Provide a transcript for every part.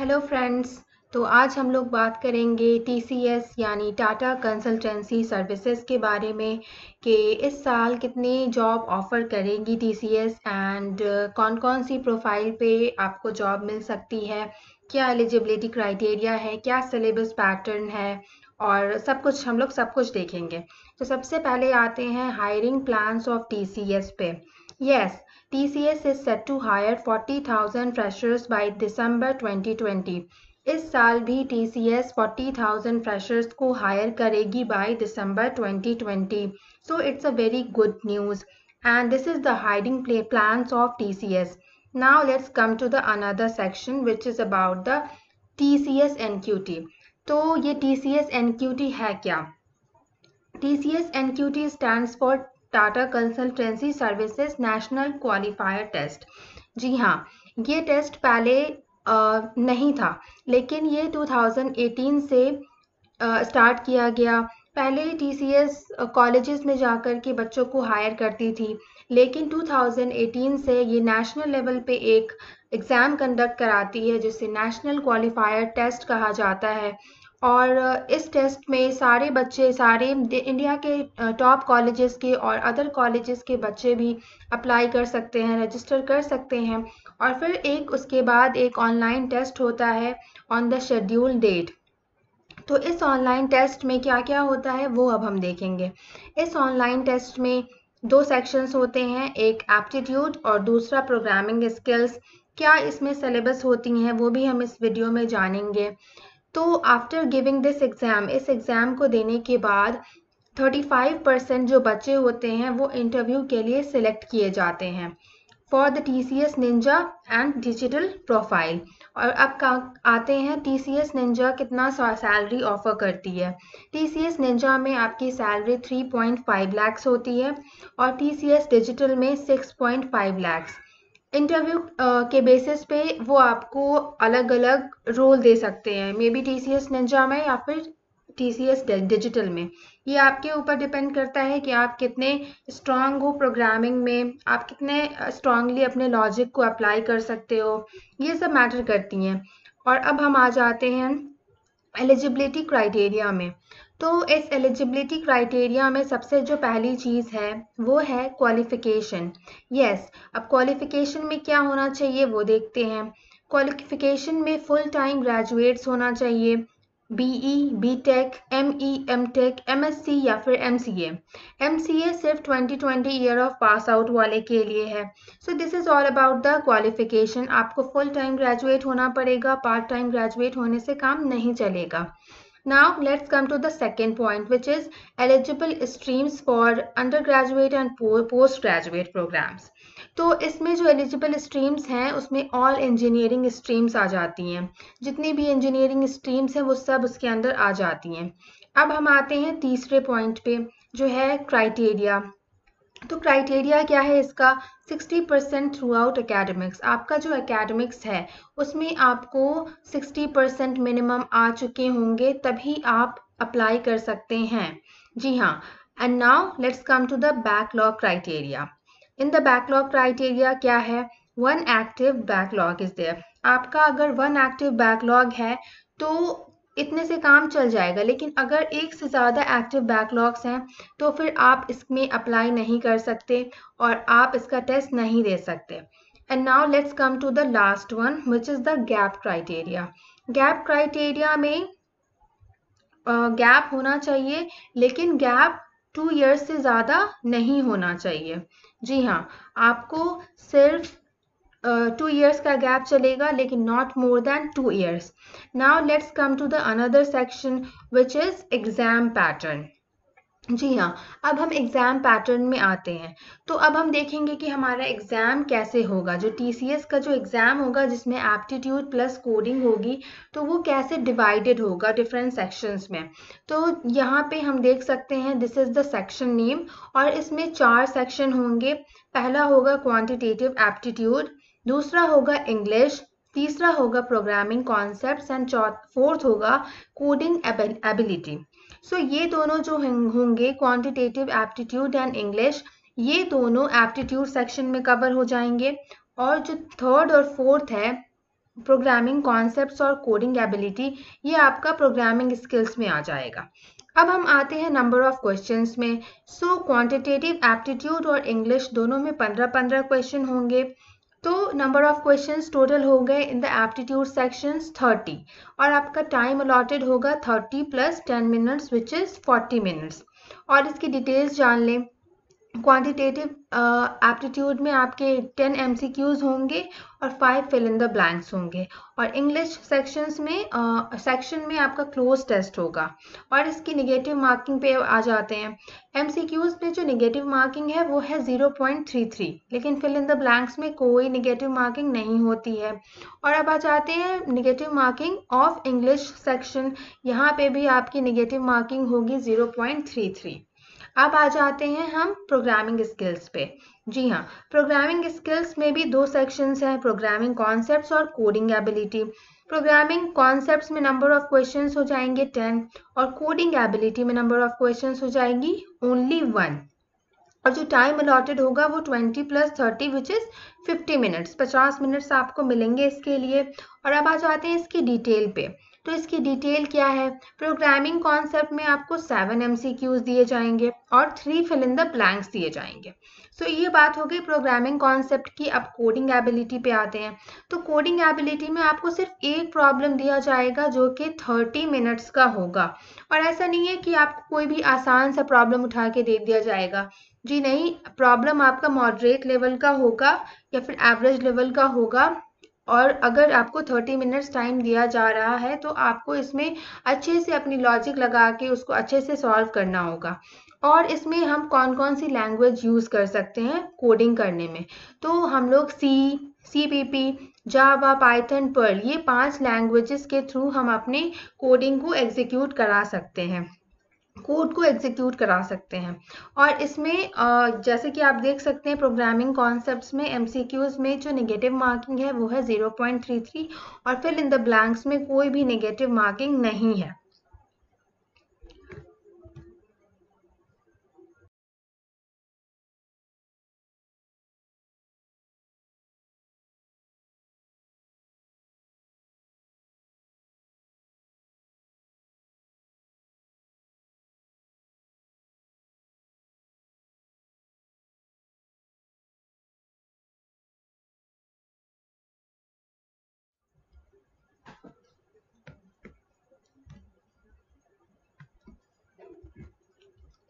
Hello friends. तो आज हम लोग बात करेंगे टीसीएस यानी टाटा कंसल्टेंसी सर्विसेज के बारे में कि इस साल कितनी जॉब ऑफ़र करेगी टीसीएस एंड कौन कौन सी प्रोफाइल पे आपको जॉब मिल सकती है, क्या एलिजिबिलिटी क्राइटेरिया है, क्या सिलेबस पैटर्न है और सब कुछ देखेंगे। तो सबसे पहले आते हैं हायरिंग प्लान्स ऑफ टीसीएस पे। Yes, TCS is set to hire 40,000 freshers by December 2020। इस साल भी TCS 40,000 freshers को हायर करेगी by December 2020। So it's a very good news and this is the hiring plans of TCS। Now let's come to the another section which is about the TCS NQT। तो ये TCS NQT है क्या? TCS NQT stands for Tata consultancy services national qualifier test. जी हाँ, ये test पहले नहीं था, लेकिन ये 2018 से स्टार्ट किया गया। पहले टीसीएस कॉलेजेस में जाकर के बच्चों को हायर करती थी, लेकिन 2018 से ये नेशनल लेवल पे एक एग्ज़ाम कंडक्ट कराती है जिसे नेशनल क्वालिफायर टेस्ट कहा जाता है। और इस टेस्ट में सारे इंडिया के टॉप कॉलेजेस के और अदर कॉलेजेस के बच्चे भी अप्लाई कर सकते हैं, रजिस्टर कर सकते हैं। और फिर उसके बाद एक ऑनलाइन टेस्ट होता है ऑन द शेड्यूल डेट। तो इस ऑनलाइन टेस्ट में क्या क्या होता है वो अब हम देखेंगे। इस ऑनलाइन टेस्ट में दो सेक्शंस होते हैं, एक एप्टीट्यूड और दूसरा प्रोग्रामिंग स्किल्स। क्या इसमें सिलेबस होती हैं वो भी हम इस वीडियो में जानेंगे। तो आफ्टर गिविंग दिस एग्ज़ाम, इस एग्ज़ाम को देने के बाद 35% जो बच्चे होते हैं वो इंटरव्यू के लिए सिलेक्ट किए जाते हैं for the TCS Ninja and digital profile. और अब आते हैं TCS निंजा कितना सैलरी ऑफर करती है। TCS निंजा में आपकी सैलरी 3.5 लाख्स होती है और TCS डिजिटल में 6.5 लाख्स। इंटरव्यू के बेसिस पे वो आपको अलग अलग रोल दे सकते हैं, मे बी TCS निंजा में या फिर TCS डिजिटल में। ये आपके ऊपर डिपेंड करता है कि आप कितने स्ट्रांग हो प्रोग्रामिंग में, आप कितने स्ट्रांगली अपने लॉजिक को अप्लाई कर सकते हो, ये सब मैटर करती हैं। और अब हम आ जाते हैं एलिजिबिलिटी क्राइटेरिया में। तो इस एलिजिबिलिटी क्राइटेरिया में सबसे जो पहली चीज़ है वो है क्वालिफ़िकेशन। यस, अब क्वालिफ़िकेशन में क्या होना चाहिए वो देखते हैं। क्वालिफ़िकेशन में फुल टाइम ग्रेजुएट्स होना चाहिए, BE, BTech, ME, MTech, MSc या फिर MCA। MCA सिर्फ 2020 ईयर ऑफ पास आउट वाले के लिए है। So this is all about the qualification. आपको फुल टाइम ग्रेजुएट होना पड़ेगा, पार्ट टाइम ग्रेजुएट होने से काम नहीं चलेगा। Now let's come to the second point which is eligible streams for undergraduate and postgraduate programs। तो इसमें जो एलिजिबल स्ट्रीम्स हैं उसमें ऑल इंजीनियरिंग स्ट्रीम्स आ जाती हैं। जितनी भी इंजीनियरिंग स्ट्रीम्स हैं वो सब उसके अंदर आ जाती हैं। अब हम आते हैं तीसरे पॉइंट पे जो है क्राइटेरिया। तो क्राइटेरिया क्या है इसका? 60% थ्रू आउट एकेडमिक्स। आपका जो एकेडमिक्स है उसमें आपको 60% मिनिमम आ चुके होंगे तभी आप अप्लाई कर सकते हैं। जी हाँ। And now let's come to the backlog criteria. In the backlog criteria क्या है? 1 एक्टिव बैकलॉग इज देयर। आपका अगर 1 एक्टिव बैकलॉग है तो इतने से काम चल जाएगा, लेकिन अगर एक से ज़्यादा एक्टिव बैकलॉग्स हैं तो फिर आप इसमें अप्लाई नहीं कर सकते और आप इसका टेस्ट नहीं दे सकते। And now let's come to the last one which is the gap criteria. Gap criteria में गैप होना चाहिए, लेकिन गैप 2 ईयर्स से ज़्यादा नहीं होना चाहिए। जी हाँ, आपको सिर्फ 2 years का गैप चलेगा, लेकिन not more than 2 years। Now let's come to the another section which is exam pattern. जी हाँ, अब हम एग्ज़ाम पैटर्न में आते हैं। तो अब हम देखेंगे कि हमारा एग्ज़ाम कैसे होगा। जो TCS का जो एग्ज़ाम होगा जिसमें एप्टीट्यूड प्लस कोडिंग होगी, तो वो कैसे डिवाइडेड होगा डिफरेंट सेक्शंस में। तो यहाँ पे हम देख सकते हैं this is the section name और इसमें 4 सेक्शन होंगे। पहला होगा क्वांटिटेटिव एप्टीट्यूड, दूसरा होगा इंग्लिश, तीसरा होगा प्रोग्रामिंग कॉन्सेप्ट्स एंड फोर्थ होगा कोडिंग एबिलिटी। सो ये दोनों जो होंगे क्वांटिटेटिव एप्टीट्यूड एंड इंग्लिश, ये दोनों एप्टीट्यूड सेक्शन में कवर हो जाएंगे। और जो थर्ड और फोर्थ है प्रोग्रामिंग कॉन्सेप्ट्स और कोडिंग एबिलिटी, ये आपका प्रोग्रामिंग स्किल्स में आ जाएगा। अब हम आते हैं नंबर ऑफ क्वेश्चंस में। सो क्वांटिटेटिव एप्टीट्यूड और इंग्लिश दोनों में 15-15 क्वेश्चन होंगे। तो नंबर ऑफ क्वेश्चंस टोटल हो गए इन द एप्टीट्यूड सेक्शंस 30, और आपका टाइम अलॉटेड होगा 30 + 10 मिनट्स विच इज़ 40 मिनट्स। और इसकी डिटेल्स जान लें। क्वांटिटेटिव एप्टीट्यूड में आपके 10 MCQs होंगे और 5 फिल इन द ब्लैंक्स होंगे। और इंग्लिश सेक्शन में आपका क्लोज टेस्ट होगा। और इसकी नेगेटिव मार्किंग पे आ जाते हैं। MCQs में जो नेगेटिव मार्किंग है वो है 0.33, लेकिन फिल इन द ब्लैंक्स में कोई नेगेटिव मार्किंग नहीं होती है। और अब आ जाते हैं negative marking of English section. यहाँ पे भी आपकी नेगेटिव मार्किंग होगी 0.33। अब आ जाते हैं हम प्रोग्रामिंग स्किल्स पे। जी हाँ, प्रोग्रामिंग स्किल्स में भी 2 सेक्शंस हैं, प्रोग्रामिंग कॉन्सेप्ट्स और कोडिंग एबिलिटी। प्रोग्रामिंग कॉन्सेप्ट्स में नंबर ऑफ क्वेश्चंस हो जाएंगे 10, और कोडिंग एबिलिटी में नंबर ऑफ क्वेश्चंस हो जाएगी ओनली 1। और जो टाइम अलॉटेड होगा वो 20 + 30 विच इज़ 50 मिनट्स, 50 मिनट्स आपको मिलेंगे इसके लिए। और अब आ जाते हैं इसकी डिटेल पे। तो इसकी डिटेल क्या है? प्रोग्रामिंग कॉन्सेप्ट में आपको 7 MCQs दिए जाएंगे और 3 फिल इन द ब्लैंक्स दिए जाएंगे। सो ये बात हो गई प्रोग्रामिंग कॉन्सेप्ट की। अब कोडिंग एबिलिटी पे आते हैं। तो कोडिंग एबिलिटी में आपको सिर्फ एक प्रॉब्लम दिया जाएगा जो कि 30 मिनट्स का होगा। और ऐसा नहीं है कि आपको कोई भी आसान सा प्रॉब्लम उठा के दे दिया जाएगा। जी नहीं, प्रॉब्लम आपका मॉडरेट लेवल का होगा या फिर एवरेज लेवल का होगा। और अगर आपको 30 मिनट्स टाइम दिया जा रहा है तो आपको इसमें अच्छे से अपनी लॉजिक लगा के उसको अच्छे से सॉल्व करना होगा। और इसमें हम कौन कौन सी लैंग्वेज यूज़ कर सकते हैं कोडिंग करने में? तो हम लोग CPP, जावा, पाइथन, पर्ल, ये 5 लैंग्वेजेस के थ्रू हम अपने कोडिंग को एग्जीक्यूट करा सकते हैं, कोड को एग्जीक्यूट करा सकते हैं। और इसमें जैसे कि आप देख सकते हैं प्रोग्रामिंग कॉन्सेप्ट्स में MCQs में जो नेगेटिव मार्किंग है वो है 0.33, और फिल इन द ब्लैंक्स में कोई भी नेगेटिव मार्किंग नहीं है।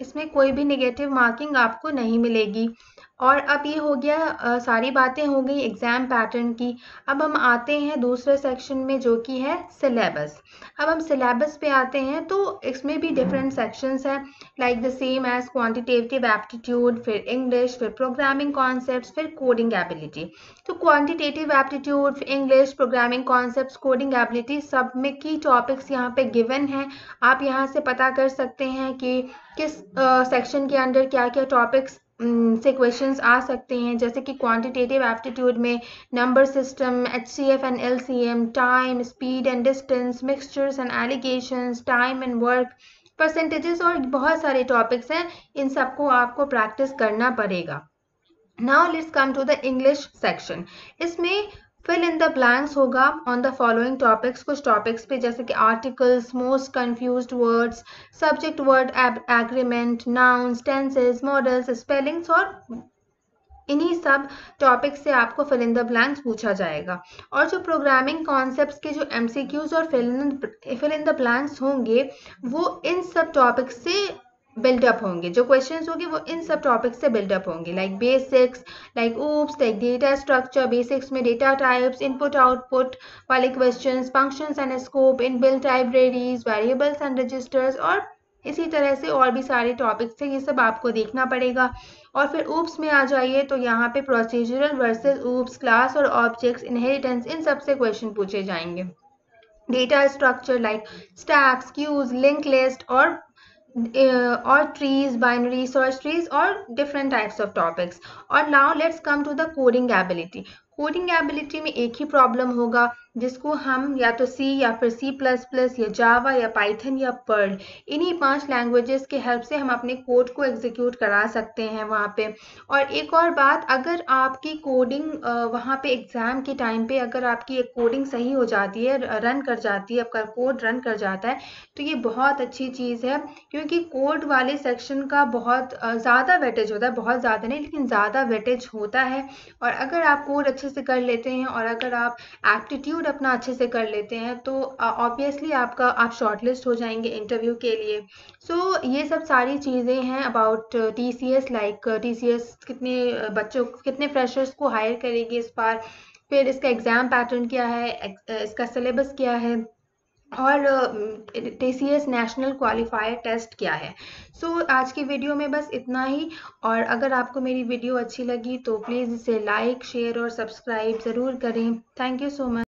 इसमें कोई भी नेगेटिव मार्किंग आपको नहीं मिलेगी। और अब ये हो गया, सारी बातें हो गई एग्ज़ाम पैटर्न की। अब हम आते हैं दूसरे सेक्शन में जो कि है सिलेबस। अब हम सिलेबस पे आते हैं तो इसमें भी डिफरेंट सेक्शंस हैं, like the same as quantitative aptitude, फिर इंग्लिश, फिर प्रोग्रामिंग कॉन्सेप्ट्स, फिर कोडिंग एबिलिटी। तो quantitative aptitude, English, programming concepts, coding ability, सब में की टॉपिक्स यहाँ पे गिवन हैं। आप यहाँ से पता कर सकते हैं कि किस सेक्शन के अंडर क्या क्या टॉपिक्स से क्वेश्चंस आ सकते हैं। जैसे कि क्वांटिटेटिव एप्टीट्यूड में number system, HCF and LCM, time, speed and distance, mixtures and allegations, time and work, percentages, और बहुत सारे टॉपिक्स हैं। इन सबको आपको प्रैक्टिस करना पड़ेगा। Now let's come to the English section. इसमें फिल इन द ब्लैंक्स होगा ऑन द फॉलोइंग टॉपिक्स। कुछ टॉपिक्स पे जैसे कि articles, most confused words, subject word agreement, nouns, tenses, modals, spellings, और इन्हीं सब टॉपिक से आपको फिल इन द ब्लैंक्स पूछा जाएगा। और जो प्रोग्रामिंग कॉन्सेप्ट्स के जो MCQs और फिल इन द ब्लैंक्स होंगे वो इन सब टॉपिक से बिल्डअप होंगे। जो क्वेश्चंस होंगे वो इन सब टॉपिक से बिल्डअप होंगे, like basics, like oops, like data structure, basics में डेटा टाइप्स, इनपुट आउटपुट वाले questions, functions and scope, inbuilt libraries, variables and registers, और इसी तरह से और भी सारे टॉपिक्स हैं। ये सब आपको देखना पड़ेगा। और फिर ऊप्स में आ जाइए तो यहाँ पे प्रोसीजरल वर्सेस ऊप्स, क्लास और ऑब्जेक्ट्स, इनहेरिटेंस, इन सब से क्वेश्चन पूछे जाएंगे। Data structure like stacks, queues, link list, और ट्रीज, बाइनरी सर्च ट्रीज, और डिफरेंट टाइप्स ऑफ टॉपिक्स। और now let's come to the coding ability. Coding ability में एक ही प्रॉब्लम होगा, जिसको हम या तो सी या फिर C++ या जावा या पाइथन या पर्ल, इन्हीं 5 लैंग्वेजेस के हेल्प से हम अपने कोड को एग्जीक्यूट करा सकते हैं वहाँ पे। और एक और बात, अगर आपकी कोडिंग वहाँ पे एग्ज़ाम के टाइम पे अगर आपकी एक कोडिंग सही हो जाती है, रन कर जाती है, आपका कोड रन कर जाता है, तो ये बहुत अच्छी चीज़ है, क्योंकि कोड वाले सेक्शन का बहुत ज़्यादा वेटेज होता है, बहुत ज़्यादा नहीं लेकिन ज़्यादा वेटेज होता है। और अगर आप कोड अच्छे से कर लेते हैं और अगर आप एप्टीट्यूड अपना अच्छे से कर लेते हैं, तो ऑब्वियसली आप शॉर्टलिस्ट हो जाएंगे इंटरव्यू के लिए। सो ये सब सारी चीज़ें हैं अबाउट TCS, लाइक TCS कितने कितने फ्रेशर्स को हायर करेगी इस बार, फिर इसका एग्ज़ाम पैटर्न क्या है, इसका सिलेबस क्या है, और TCS नेशनल क्वालिफायर टेस्ट क्या है। सो आज की वीडियो में बस इतना ही। और अगर आपको मेरी वीडियो अच्छी लगी तो प्लीज़ इसे लाइक, शेयर और सब्सक्राइब ज़रूर करें। Thank you so much.